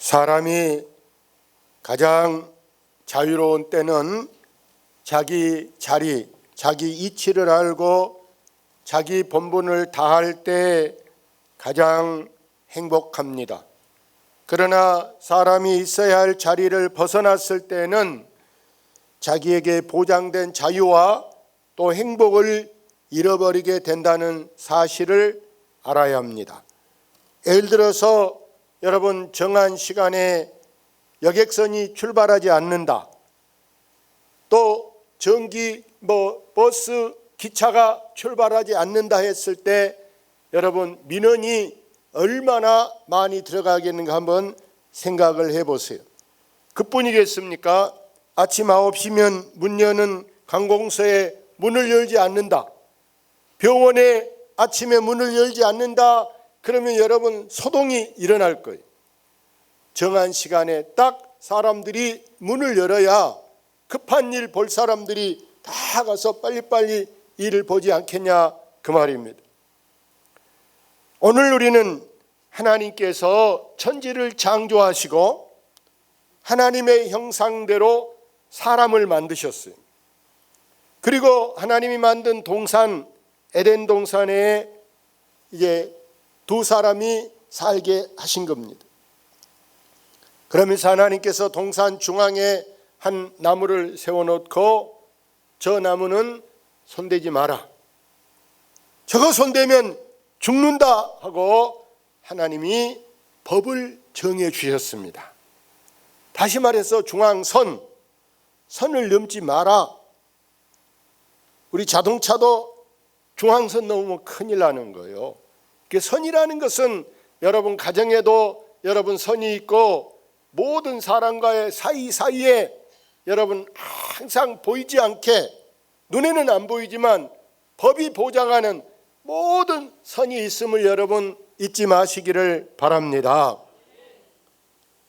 사람이 가장 자유로운 때는 자기 자리, 자기 이치를 알고 자기 본분을 다할 때 가장 행복합니다. 그러나 사람이 있어야 할 자리를 벗어났을 때는 자기에게 보장된 자유와 또 행복을 잃어버리게 된다는 사실을 알아야 합니다. 예를 들어서 여러분, 정한 시간에 여객선이 출발하지 않는다, 또 전기 버스 기차가 출발하지 않는다 했을 때 여러분, 민원이 얼마나 많이 들어가겠는가 한번 생각을 해보세요. 그뿐이겠습니까? 아침 9시면 문 여는 관공서에 문을 열지 않는다, 병원에 아침에 문을 열지 않는다, 그러면 여러분 소동이 일어날 거예요. 정한 시간에 딱 사람들이 문을 열어야 급한 일 볼 사람들이 다 가서 빨리빨리 일을 보지 않겠냐, 그 말입니다. 오늘 우리는 하나님께서 천지를 창조하시고 하나님의 형상대로 사람을 만드셨어요. 그리고 하나님이 만든 동산, 에덴 동산에 이제 두 사람이 살게 하신 겁니다. 그러면서 하나님께서 동산 중앙에 한 나무를 세워놓고 저 나무는 손대지 마라, 저거 손대면 죽는다 하고 하나님이 법을 정해 주셨습니다. 다시 말해서 중앙선, 선을 넘지 마라. 우리 자동차도 중앙선 넘으면 큰일 나는 거예요. 선이라는 것은 여러분 가정에도 여러분 선이 있고 모든 사람과의 사이사이에 여러분 항상 보이지 않게, 눈에는 안 보이지만 법이 보장하는 모든 선이 있음을 여러분 잊지 마시기를 바랍니다.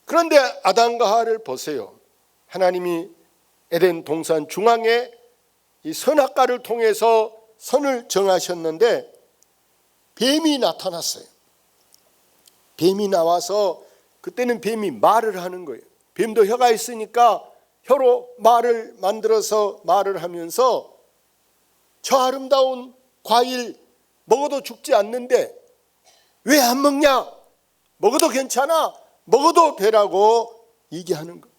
그런데 아담과 하와를 보세요. 하나님이 에덴 동산 중앙에 이 선악과를 통해서 선을 정하셨는데 뱀이 나타났어요. 뱀이 나와서 그때는 뱀이 말을 하는 거예요. 뱀도 혀가 있으니까 혀로 말을 만들어서 말을 하면서 저 아름다운 과일 먹어도 죽지 않는데 왜 안 먹냐? 먹어도 괜찮아, 먹어도 되라고 얘기하는 거예요.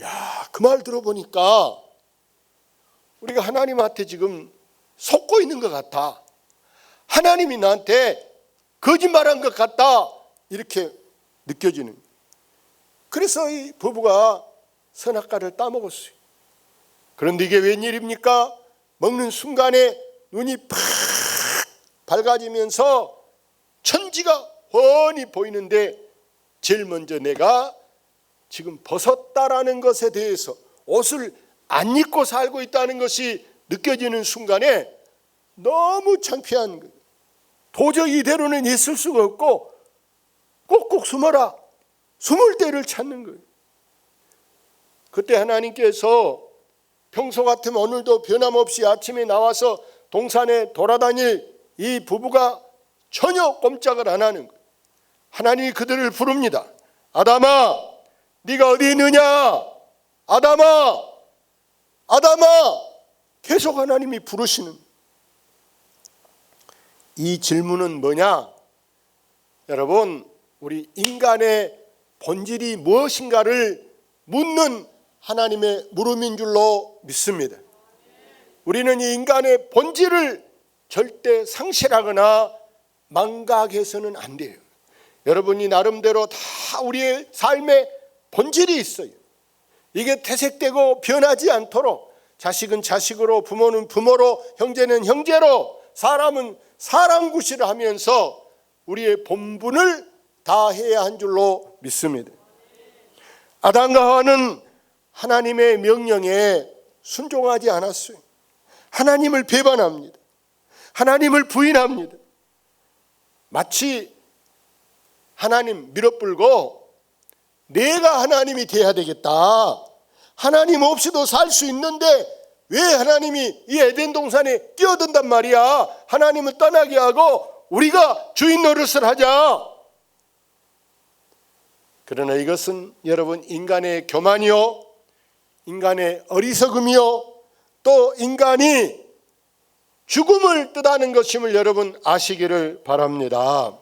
야, 그 말 들어보니까 우리가 하나님한테 지금 속고 있는 것 같아, 하나님이 나한테 거짓말한 것 같다, 이렇게 느껴지는 거예요. 그래서 이 부부가 선악과를 따먹었어요. 그런데 이게 웬일입니까? 먹는 순간에 눈이 팍 밝아지면서 천지가 훤히 보이는데 제일 먼저 내가 지금 벗었다라는 것에 대해서, 옷을 안 입고 살고 있다는 것이 느껴지는 순간에 너무 창피한 거예요. 도저히 이대로는 있을 수가 없고 꼭꼭 숨어라, 숨을 데를 찾는 거예요. 그때 하나님께서 평소 같으면 오늘도 변함없이 아침에 나와서 동산에 돌아다닐 이 부부가 전혀 꼼짝을 안 하는 거예요. 하나님이 그들을 부릅니다. 아담아, 네가 어디 있느냐? 아담아, 아담아, 계속 하나님이 부르시는. 이 질문은 뭐냐? 여러분, 우리 인간의 본질이 무엇인가를 묻는 하나님의 물음인 줄로 믿습니다. 우리는 이 인간의 본질을 절대 상실하거나 망각해서는 안 돼요. 여러분이 나름대로 다 우리의 삶의 본질이 있어요. 이게 퇴색되고 변하지 않도록 자식은 자식으로, 부모는 부모로, 형제는 형제로, 사람은 사람 구실을 하면서 우리의 본분을 다해야 한 줄로 믿습니다. 아담과 하와는 하나님의 명령에 순종하지 않았어요. 하나님을 배반합니다. 하나님을 부인합니다. 마치 하나님 밀어불고 내가 하나님이 돼야 되겠다, 하나님 없이도 살 수 있는데 왜 하나님이 이 에덴 동산에 끼어든단 말이야, 하나님을 떠나게 하고 우리가 주인 노릇을 하자. 그러나 이것은 여러분 인간의 교만이요, 인간의 어리석음이요, 또 인간이 죽음을 뜻하는 것임을 여러분 아시기를 바랍니다.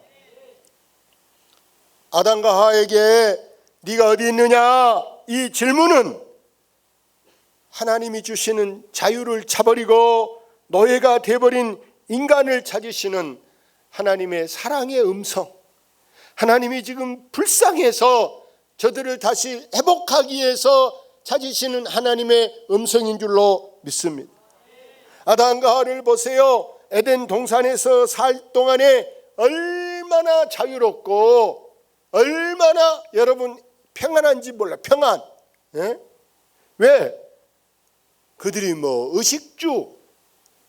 아담과 하와에게 네가 어디 있느냐 이 질문은 하나님이 주시는 자유를 차버리고 노예가 되어버린 인간을 찾으시는 하나님의 사랑의 음성, 하나님이 지금 불쌍해서 저들을 다시 회복하기 위해서 찾으시는 하나님의 음성인 줄로 믿습니다. 아담과 하와를 보세요. 에덴 동산에서 살 동안에 얼마나 자유롭고 얼마나 여러분 평안한지 몰라. 평안. 예? 왜? 그들이 뭐 의식주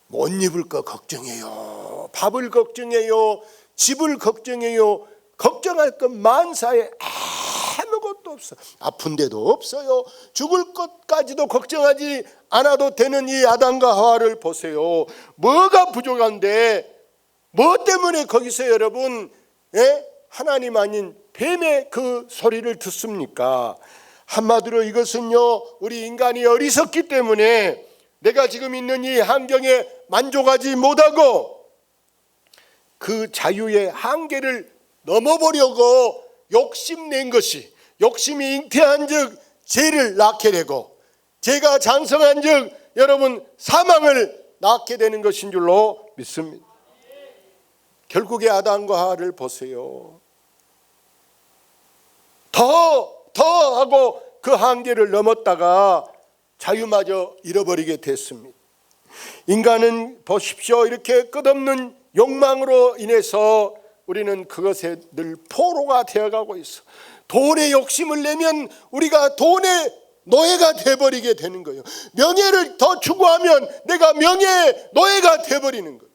못 입을 거 걱정해요, 밥을 걱정해요, 집을 걱정해요. 걱정할 것 만사에 아무것도 없어. 아픈 데도 없어요. 죽을 것까지도 걱정하지 않아도 되는 이 아담과 하와를 보세요. 뭐가 부족한데 뭐 때문에 거기서 여러분 하나님 아닌 뱀의 그 소리를 듣습니까? 한마디로 이것은요, 우리 인간이 어리석기 때문에 내가 지금 있는 이 환경에 만족하지 못하고 그 자유의 한계를 넘어보려고 욕심낸 것이, 욕심이 잉태한 즉 죄를 낳게 되고 죄가 장성한 즉 여러분 사망을 낳게 되는 것인 줄로 믿습니다. 결국에 아담과 하와를 보세요. 더 하고 그 한계를 넘었다가 자유마저 잃어버리게 됐습니다. 인간은 보십시오, 이렇게 끝없는 욕망으로 인해서 우리는 그것에 늘 포로가 되어가고 있어. 돈에 욕심을 내면 우리가 돈의 노예가 되어버리게 되는 거예요. 명예를 더 추구하면 내가 명예의 노예가 되어버리는 거예요.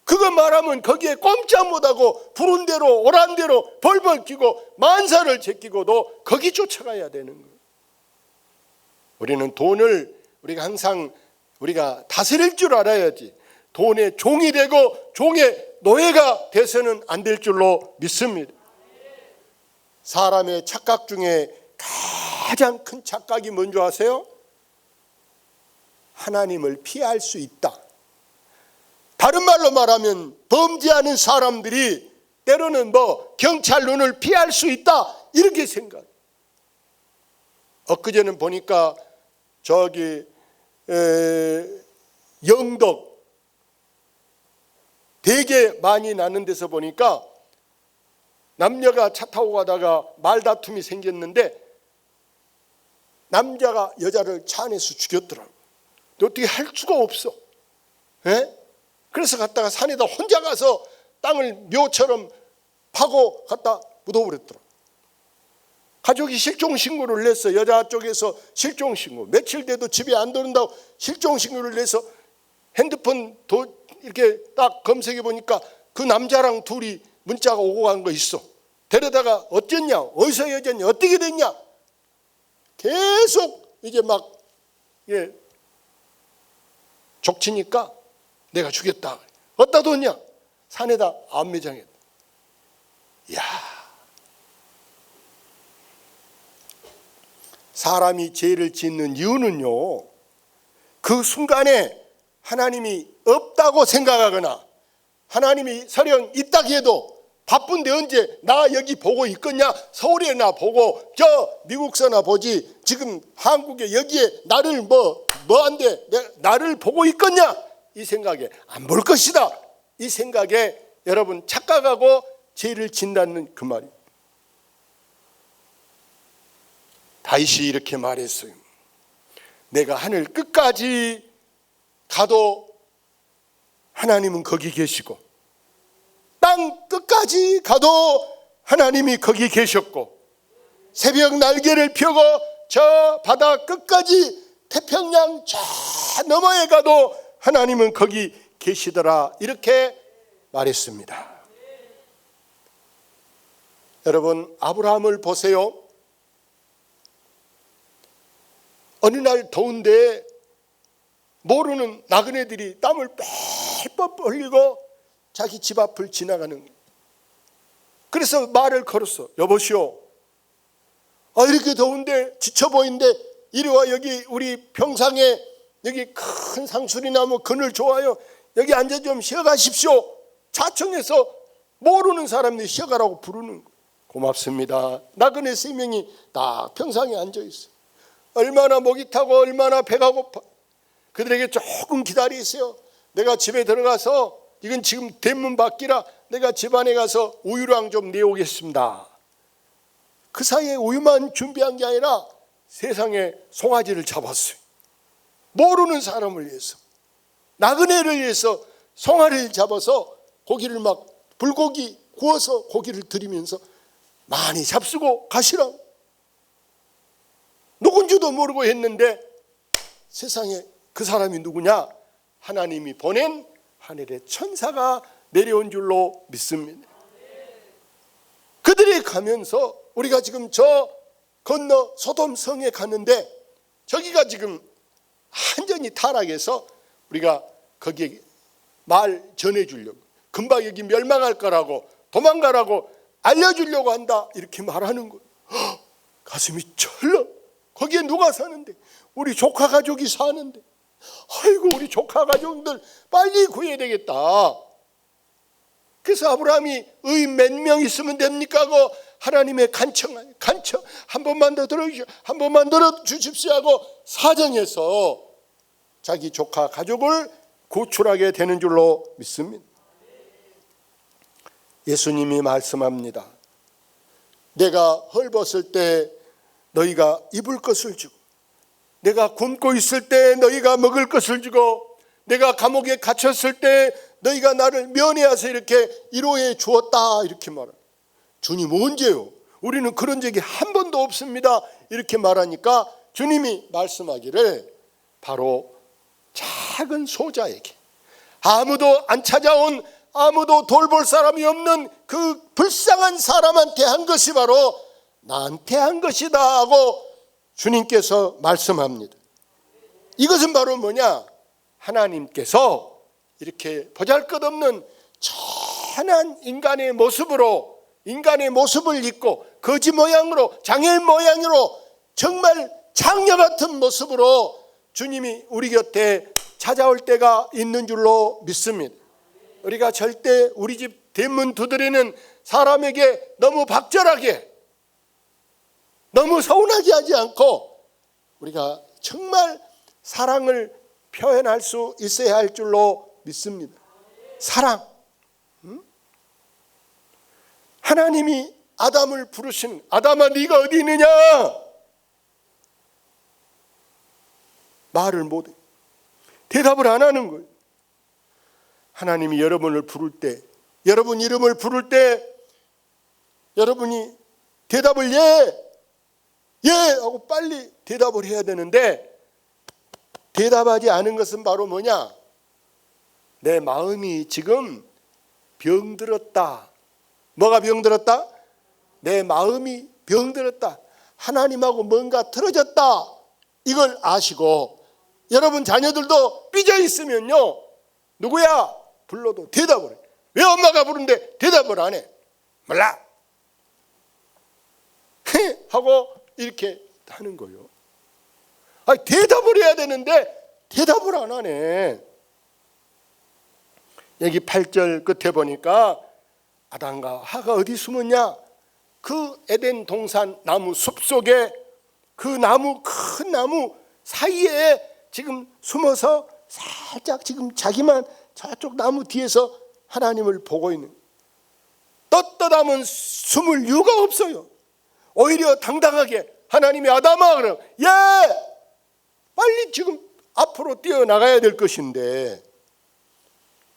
그거 말하면 거기에 꼼짝 못하고 부른 대로 오란 대로 벌벌 끼고 만사를 제끼고도 거기 쫓아가야 되는 거예요. 우리는 돈을 우리가 항상 우리가 다스릴 줄 알아야지 돈의 종이 되고 종의 노예가 돼서는 안 될 줄로 믿습니다. 사람의 착각 중에 가장 큰 착각이 뭔지 아세요? 하나님을 피할 수 있다. 다른 말로 말하면 범죄하는 사람들이 때로는 뭐 경찰 눈을 피할 수 있다 이렇게 생각해요. 엊그제는 보니까 저기 영덕 되게 많이 나는 데서 보니까 남녀가 차 타고 가다가 말다툼이 생겼는데 남자가 여자를 차 안에서 죽였더라고요. 어떻게 할 수가 없어. 예? 그래서 갔다가 산에다 혼자 가서 땅을 묘처럼 파고 갖다 묻어버렸더라고요. 가족이 실종신고를 냈어. 여자 쪽에서 실종신고. 며칠 돼도 집에 안 들어온다고 실종신고를 내서 핸드폰 이렇게 딱 검색해 보니까 그 남자랑 둘이 문자가 오고 간 거 있어. 데려다가 어땠냐, 어디서 헤어졌냐, 어떻게 됐냐 계속 이제 막 족치니까 내가 죽였다. 어디다 뒀냐? 산에다 안매장했다. 이야, 사람이 죄를 짓는 이유는요, 그 순간에 하나님이 없다고 생각하거나 하나님이 설령 있다고 해도 바쁜데 언제 나 여기 보고 있겠냐, 서울에나 보고 저 미국서나 보지 지금 한국에 여기에 나를 뭐한데 나를 보고 있겠냐 이 생각에 안 볼 것이다 이 생각에 여러분 착각하고 죄를 짓는다는 그 말이에요. 다윗이 이렇게 말했어요. 내가 하늘 끝까지 가도 하나님은 거기 계시고 땅 끝까지 가도 하나님이 거기 계셨고 새벽 날개를 펴고 저 바다 끝까지 태평양 저 너머에 가도 하나님은 거기 계시더라 이렇게 말했습니다. 여러분 아브라함을 보세요. 어느 날 더운데 모르는 나그네들이 땀을 뻘뻘 흘리고 자기 집 앞을 지나가는 거예요. 그래서 말을 걸었어. 여보시오, 이렇게 더운데 지쳐 보이는데 이리 와. 여기 우리 평상에 여기 큰 상수리나무 그늘 좋아요. 여기 앉아 좀 쉬어가십시오. 자청해서 모르는 사람들이 쉬어가라고 부르는 거예요. 고맙습니다. 나그네 3명이 딱 평상에 앉아 있어요. 얼마나 목이 타고 얼마나 배가 고파. 그들에게 조금 기다리세요. 내가 집에 들어가서, 이건 지금 대문 밖이라 내가 집 안에 가서 우유랑 좀 내오겠습니다. 그 사이에 우유만 준비한 게 아니라 세상에 송아지를 잡았어요. 모르는 사람을 위해서, 나그네를 위해서 송아지를 잡아서 고기를 막 불고기 구워서 고기를 드리면서 많이 잡수고 가시라고. 누군지도 모르고 했는데 세상에 그 사람이 누구냐? 하나님이 보낸 하늘의 천사가 내려온 줄로 믿습니다. 그들이 가면서 우리가 지금 저 건너 소돔 성에 갔는데 저기가 지금 완전히 타락해서 우리가 거기에 말 전해주려고, 금방 여기 멸망할 거라고, 도망가라고 알려주려고 한다, 이렇게 말하는 거예요. 가슴이 철렁. 거기에 누가 사는데? 우리 조카 가족이 사는데. 아이고, 우리 조카 가족들 빨리 구해야 되겠다. 그래서 아브라함이 의인 몇 명 있으면 됩니까 하고 하나님의 간청 한 번만 더 들어주십시오, 한 번만 들어주십시오 하고 사정해서 자기 조카 가족을 구출하게 되는 줄로 믿습니다. 예수님이 말씀합니다. 내가 헐벗을 때 너희가 입을 것을 주고, 내가 굶고 있을 때 너희가 먹을 것을 주고, 내가 감옥에 갇혔을 때 너희가 나를 면회하서 이렇게 위로해 주었다, 이렇게 말합니다. 주님 언제요? 우리는 그런 적이 한 번도 없습니다. 이렇게 말하니까 주님이 말씀하기를 바로 작은 소자에게, 아무도 안 찾아온, 아무도 돌볼 사람이 없는 그 불쌍한 사람한테 한 것이 바로 나한테 한 것이다 하고 주님께서 말씀합니다. 이것은 바로 뭐냐? 하나님께서 이렇게 보잘것없는 천한 인간의 모습으로, 인간의 모습을 입고 거지 모양으로, 장애인 모양으로, 정말 장녀 같은 모습으로 주님이 우리 곁에 찾아올 때가 있는 줄로 믿습니다. 우리가 절대 우리 집 대문 두드리는 사람에게 너무 박절하게, 너무 서운하게 하지 않고 우리가 정말 사랑을 표현할 수 있어야 할 줄로 믿습니다. 사랑. 하나님이 아담을 부르신, 아담아 네가 어디 있느냐? 말을 못해. 대답을 안 하는 거예요. 하나님이 여러분을 부를 때, 여러분 이름을 부를 때 여러분이 대답을 예 하고 빨리 대답을 해야 되는데 대답하지 않은 것은 바로 뭐냐? 내 마음이 지금 병들었다. 뭐가 병들었다? 내 마음이 병들었다. 하나님하고 뭔가 틀어졌다. 이걸 아시고 여러분 자녀들도 삐져 있으면요, 누구야? 불러도 대답을 해. 왜 엄마가 부르는데 대답을 안 해? 몰라 하고 이렇게 하는 거예요. 대답을 해야 되는데 대답을 안 하네. 여기 8절 끝에 보니까 아담과 하가 어디 숨었냐? 그 에덴 동산 나무 숲속에 그 나무, 큰 나무 사이에 지금 숨어서 살짝 지금 자기만 저쪽 나무 뒤에서 하나님을 보고 있는, 떳떳하면 숨을 이유가 없어요. 오히려 당당하게 하나님이 아담아 그럼 빨리 지금 앞으로 뛰어나가야 될 것인데,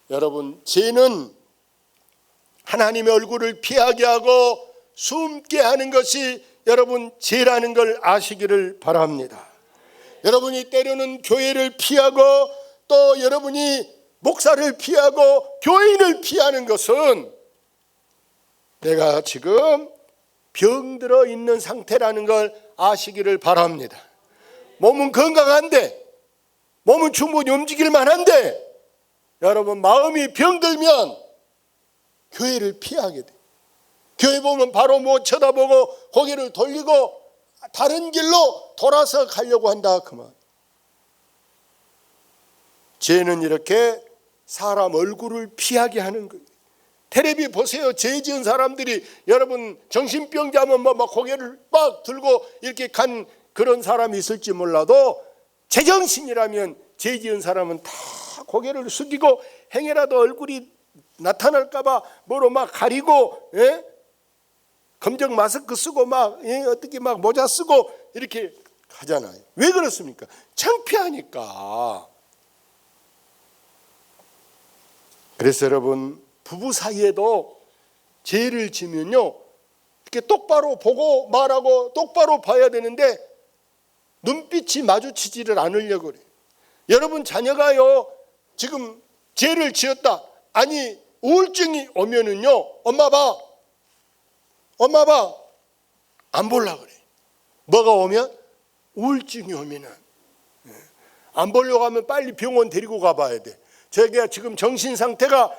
여러분 죄는 하나님의 얼굴을 피하게 하고 숨게 하는 것이 여러분 죄라는 걸 아시기를 바랍니다. 여러분이 때로는 교회를 피하고 또 여러분이 목사를 피하고 교인을 피하는 것은 내가 지금 병들어 있는 상태라는 걸 아시기를 바랍니다. 몸은 건강한데, 몸은 충분히 움직일 만한데 여러분 마음이 병들면 교회를 피하게 돼. 교회 보면 바로 못 쳐다보고 고개를 돌리고 다른 길로 돌아서 가려고 한다 그 말. 죄는 이렇게 사람 얼굴을 피하게 하는 거예요. 텔레비 보세요. 죄 지은 사람들이 여러분 정신병자면 막 고개를 막 들고 이렇게 간 그런 사람이 있을지 몰라도 제정신이라면 죄 지은 사람은 다 고개를 숙이고 행여라도 얼굴이 나타날까봐 뭐로 막 가리고, 예? 검정 마스크 쓰고 막, 예? 어떻게 막 모자 쓰고 이렇게 하잖아요. 왜 그렇습니까? 창피하니까. 그래서 여러분 부부 사이에도 죄를 지면요 이렇게 똑바로 보고 말하고 똑바로 봐야 되는데 눈빛이 마주치지를 않으려고 그래요. 여러분 자녀가요 지금 죄를 지었다, 아니 우울증이 오면은요 엄마 봐 안 보려고 그래. 뭐가 오면? 우울증이 오면은 안 보려고 하면 빨리 병원 데리고 가봐야 돼. 저게 지금 정신 상태가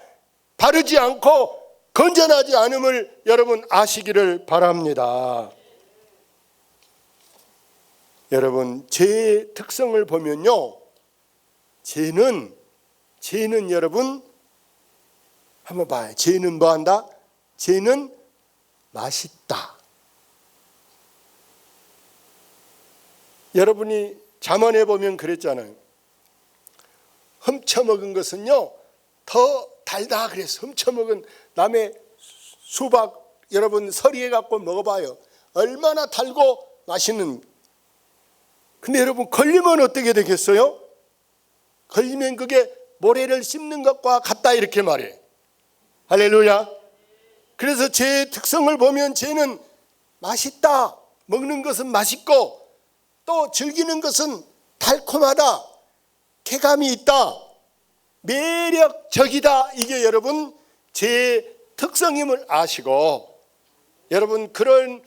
바르지 않고 건전하지 않음을 여러분 아시기를 바랍니다. 여러분 죄의 특성을 보면요, 죄는 여러분 한번 봐요. 죄는 뭐 한다? 죄는 맛있다. 여러분이 잠언에 보면 그랬잖아요. 훔쳐먹은 것은요 더 달다 그랬어. 훔쳐먹은 남의 수박 여러분 서리에 갖고 먹어봐요. 얼마나 달고 맛있는. 근데 여러분 걸리면 어떻게 되겠어요? 걸리면 그게 모래를 씹는 것과 같다 이렇게 말해. 할렐루야. 그래서 죄의 특성을 보면 죄는 맛있다. 먹는 것은 맛있고 또 즐기는 것은 달콤하다. 쾌감이 있다. 매력적이다. 이게 여러분 죄의 특성임을 아시고 여러분 그런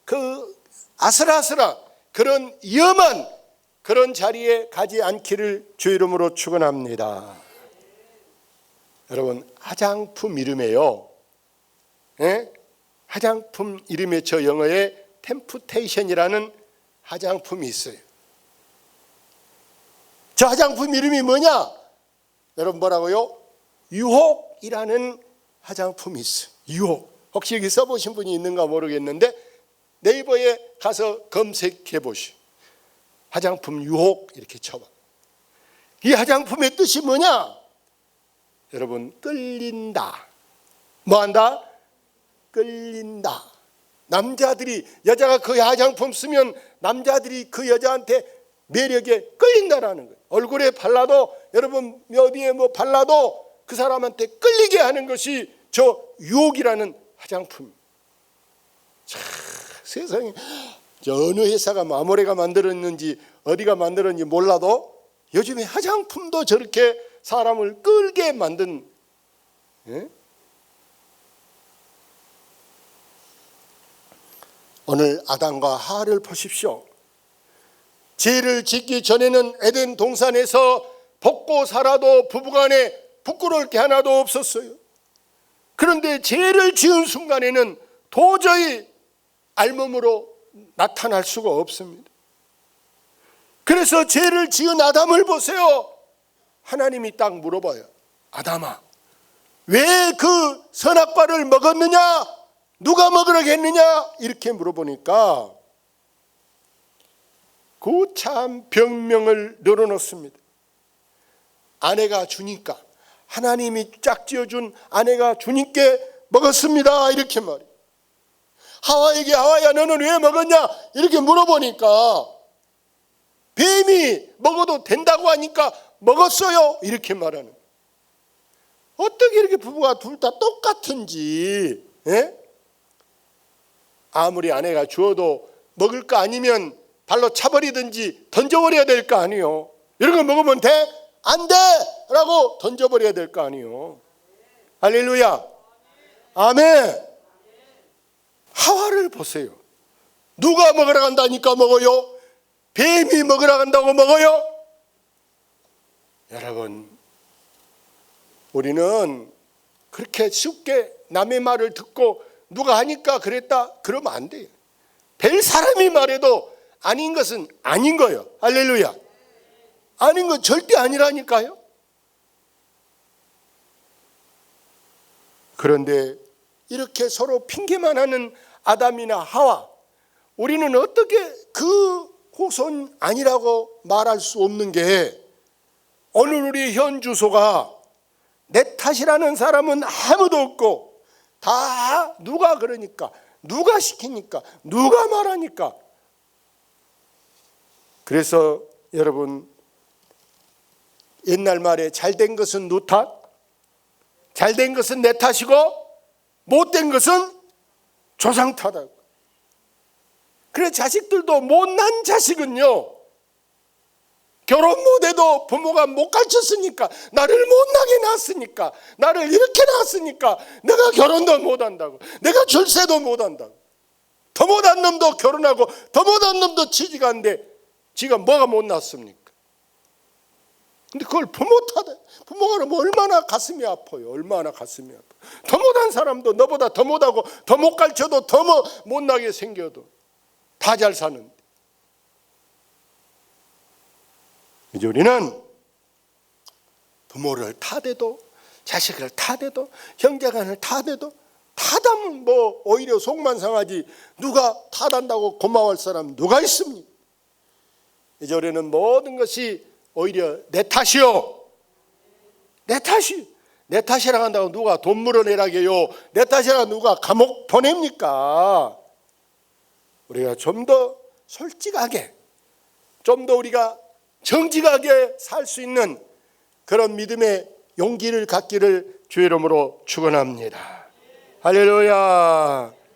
그 아슬아슬한 그런 위험한 그런 자리에 가지 않기를 주 이름으로 축원합니다. 여러분 화장품 이름에요, 예? 화장품 이름에 저 영어에 템프테이션이라는 화장품이 있어요. 저 화장품 이름이 뭐냐? 여러분 뭐라고요? 유혹이라는 화장품이 있어요. 유혹. 혹시 여기 써보신 분이 있는가 모르겠는데 네이버에 가서 검색해 보시오. 화장품 유혹 이렇게 쳐봐. 이 화장품의 뜻이 뭐냐? 여러분 끌린다. 뭐한다? 끌린다. 남자들이 여자가 그 화장품 쓰면 남자들이 그 여자한테 매력에 끌린다라는 거예요. 얼굴에 발라도 여러분 어디에 뭐 발라도 그 사람한테 끌리게 하는 것이 저 유혹이라는 화장품. 참 세상에 저 어느 회사가 아모레가 만들었는지 어디가 만들었는지 몰라도 요즘에 화장품도 저렇게 사람을 끌게 만든, 예? 오늘 아담과 하와를 보십시오. 죄를 짓기 전에는 에덴 동산에서 벗고 살아도 부부간에 부끄러울 게 하나도 없었어요. 그런데 죄를 지은 순간에는 도저히 알몸으로 나타날 수가 없습니다. 그래서 죄를 지은 아담을 보세요. 하나님이 딱 물어봐요. 아담아, 왜 그 선악과를 먹었느냐? 누가 먹으라고 했느냐? 이렇게 물어보니까 그 참 병명을 늘어놓습니다. 아내가 주니까, 하나님이 짝 지어준 아내가 주님께 먹었습니다 이렇게 말해요. 하와에게 하와야 너는 왜 먹었냐 이렇게 물어보니까 뱀이 먹어도 된다고 하니까 먹었어요 이렇게 말하는 거예요. 어떻게 이렇게 부부가 둘 다 똑같은지, 예? 아무리 아내가 주어도 먹을 거 아니면 발로 차버리든지 던져버려야 될 거 아니에요. 이런 거 먹으면 돼? 안 돼! 라고 던져버려야 될 거 아니에요. 할렐루야. 아멘. 하와를 보세요. 누가 먹으러 간다니까 먹어요? 뱀이 먹으러 간다고 먹어요? 여러분, 우리는 그렇게 쉽게 남의 말을 듣고 누가 하니까 그랬다 그러면 안 돼요. 별 사람이 말해도 아닌 것은 아닌 거예요. 할렐루야. 아닌 건 절대 아니라니까요. 그런데 이렇게 서로 핑계만 하는 아담이나 하와, 우리는 어떻게 그 후손 아니라고 말할 수 없는 게, 오늘 우리 현 주소가 내 탓이라는 사람은 아무도 없고, 다 누가 그러니까, 누가 시키니까, 누가 말하니까. 그래서 여러분, 옛날 말에 잘된 것은 누 탓, 잘된 것은 내 탓이고 못된 것은 조상 탓하고. 그래, 자식들도 못난 자식은요, 결혼 못해도 부모가 못 가르쳤으니까, 나를 못나게 낳았으니까, 나를 이렇게 낳았으니까 내가 결혼도 못한다고, 내가 절세도 못한다고. 더 못한 놈도 결혼하고 더 못한 놈도 취직하는데 지가 뭐가 못났습니까? 근데 그걸 부모 탓해. 부모가 그러면 얼마나 가슴이 아파요. 얼마나 가슴이 아파요. 더 못한 사람도 너보다 더 못하고 더 못 가르쳐도 더 못나게 생겨도 다 잘 사는데. 이제 우리는 부모를 탓해도, 자식을 탓해도, 형제간을 탓해도, 탓하면 뭐 오히려 속만 상하지, 누가 탓한다고 고마워할 사람 누가 있습니까? 이제 우리는 모든 것이 오히려 내 탓이요, 내 탓이, 내 탓이라 한다고 누가 돈 물어내라게요, 내 탓이라 누가 감옥 보냅니까? 우리가 좀 더 솔직하게, 좀 더 우리가 정직하게 살 수 있는 그런 믿음의 용기를 갖기를 주의 이름으로 축원합니다. 할렐루야.